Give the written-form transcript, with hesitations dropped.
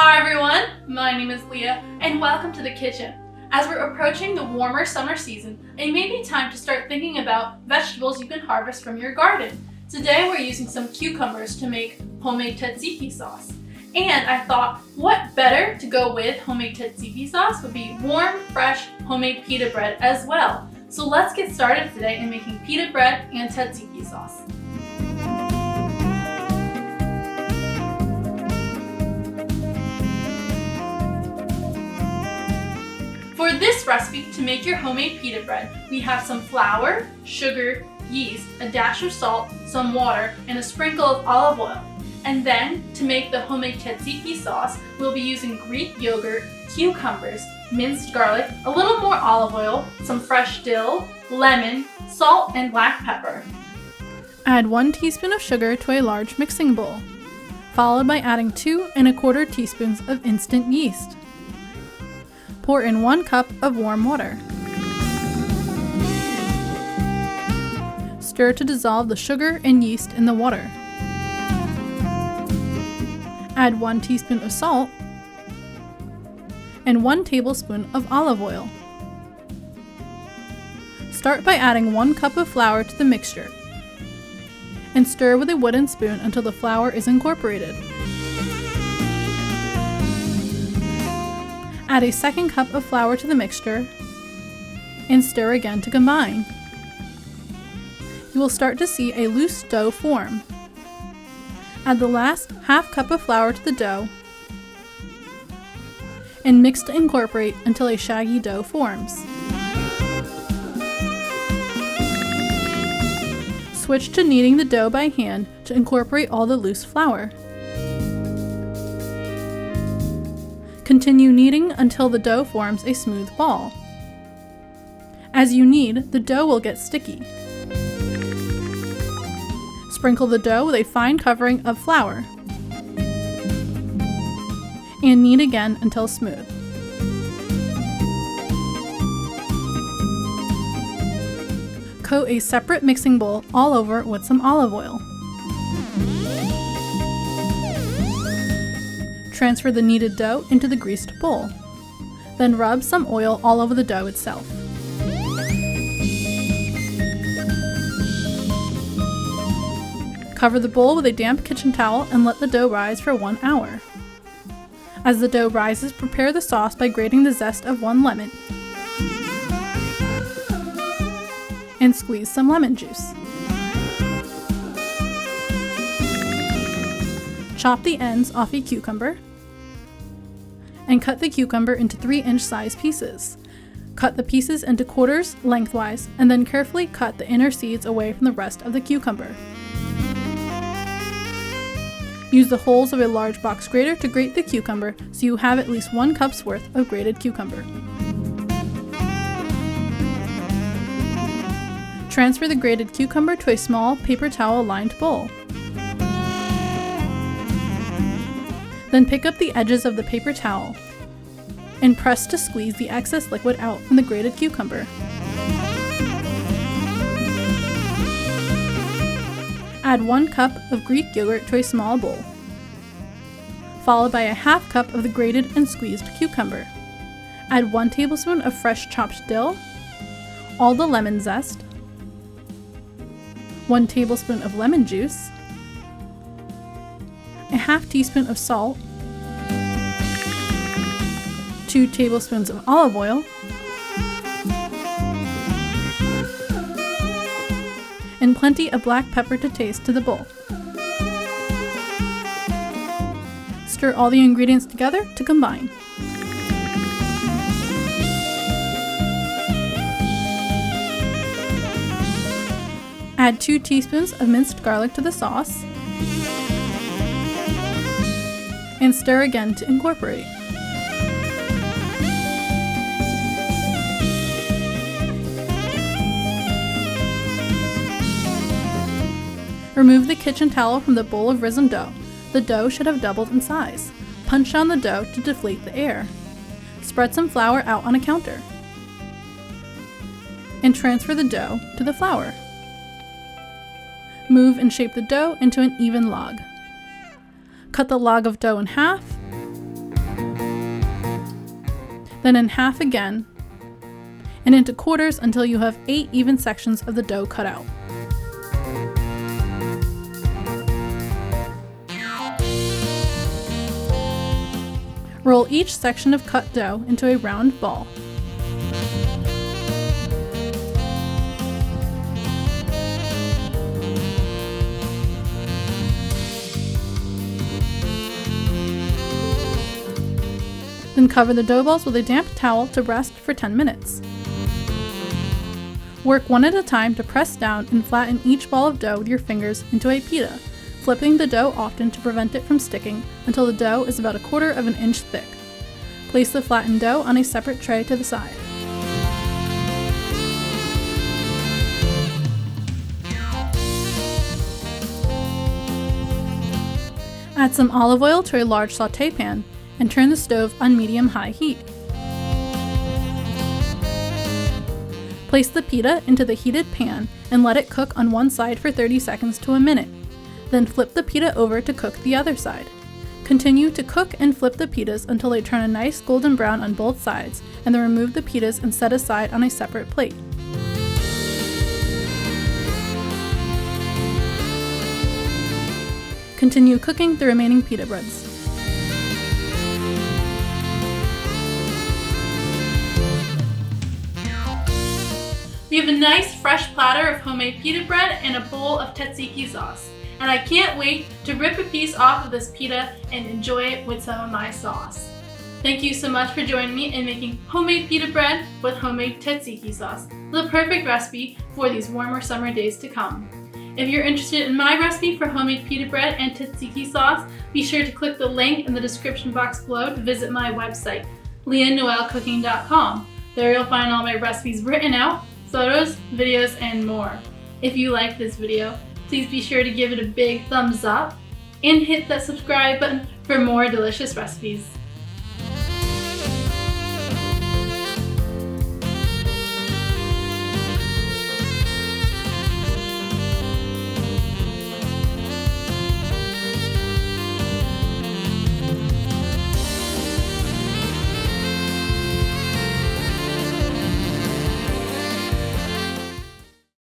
Hi everyone, my name is Leah and welcome to the kitchen. As we're approaching the warmer summer season, it may be time to start thinking about vegetables you can harvest from your garden. Today we're using some cucumbers to make homemade tzatziki sauce. And I thought, what better to go with homemade tzatziki sauce would be warm, fresh, homemade pita bread as well. So let's get started today in making pita bread and tzatziki sauce. For this recipe, to make your homemade pita bread, we have some flour, sugar, yeast, a dash of salt, some water, and a sprinkle of olive oil. And then, to make the homemade tzatziki sauce, we'll be using Greek yogurt, cucumbers, minced garlic, a little more olive oil, some fresh dill, lemon, salt, and black pepper. Add 1 teaspoon of sugar to a large mixing bowl, followed by adding 2 1/4 teaspoons of instant yeast. Pour in 1 cup of warm water. Stir to dissolve the sugar and yeast in the water. Add 1 teaspoon of salt and 1 tablespoon of olive oil. Start by adding 1 cup of flour to the mixture and stir with a wooden spoon until the flour is incorporated. Add a 2nd cup of flour to the mixture and stir again to combine. You will start to see a loose dough form. Add the last ½ cup of flour to the dough and mix to incorporate until a shaggy dough forms. Switch to kneading the dough by hand to incorporate all the loose flour. Continue kneading until the dough forms a smooth ball. As you knead, the dough will get sticky. Sprinkle the dough with a fine covering of flour and knead again until smooth. Coat a separate mixing bowl all over with some olive oil. Transfer the kneaded dough into the greased bowl. Then rub some oil all over the dough itself. Cover the bowl with a damp kitchen towel and let the dough rise for 1 hour. As the dough rises, prepare the sauce by grating the zest of 1 lemon and squeeze some lemon juice. Chop the ends off a cucumber and cut the cucumber into 3-inch size pieces. Cut the pieces into quarters lengthwise and then carefully cut the inner seeds away from the rest of the cucumber. Use the holes of a large box grater to grate the cucumber so you have at least 1 cup's worth of grated cucumber. Transfer the grated cucumber to a small paper towel lined bowl. Then pick up the edges of the paper towel and press to squeeze the excess liquid out from the grated cucumber. Add 1 cup of Greek yogurt to a small bowl, followed by a ½ cup of the grated and squeezed cucumber. Add 1 tablespoon of fresh chopped dill, all the lemon zest, 1 tablespoon of lemon juice, a ½ teaspoon of salt, 2 tablespoons of olive oil, and plenty of black pepper to taste to the bowl. Stir all the ingredients together to combine. Add 2 teaspoons of minced garlic to the sauce and stir again to incorporate. Remove the kitchen towel from the bowl of risen dough. The dough should have doubled in size. Punch down the dough to deflate the air. Spread some flour out on a counter and transfer the dough to the flour. Move and shape the dough into an even log. Cut the log of dough in half then in half again, and into quarters until you have 8 even sections of the dough cut out. Roll each section of cut dough into a round ball. Then cover the dough balls with a damp towel to rest for 10 minutes. Work one at a time to press down and flatten each ball of dough with your fingers into a pita, flipping the dough often to prevent it from sticking until the dough is about 1/4 of an inch thick. Place the flattened dough on a separate tray to the side. Add some olive oil to a large sauté pan and turn the stove on medium-high heat. Place the pita into the heated pan and let it cook on one side for 30 seconds to a minute. Then flip the pita over to cook the other side. Continue to cook and flip the pitas until they turn a nice golden brown on both sides, and then remove the pitas and set aside on a separate plate. Continue cooking the remaining pita breads. We have a nice fresh platter of homemade pita bread and a bowl of tzatziki sauce. And I can't wait to rip a piece off of this pita and enjoy it with some of my sauce. Thank you so much for joining me in making homemade pita bread with homemade tzatziki sauce, the perfect recipe for these warmer summer days to come. If you're interested in my recipe for homemade pita bread and tzatziki sauce, be sure to click the link in the description box below to visit my website, leahnoellecooking.com. There you'll find all my recipes written out, photos, videos, and more. If you like this video, please be sure to give it a big thumbs up and hit that subscribe button for more delicious recipes.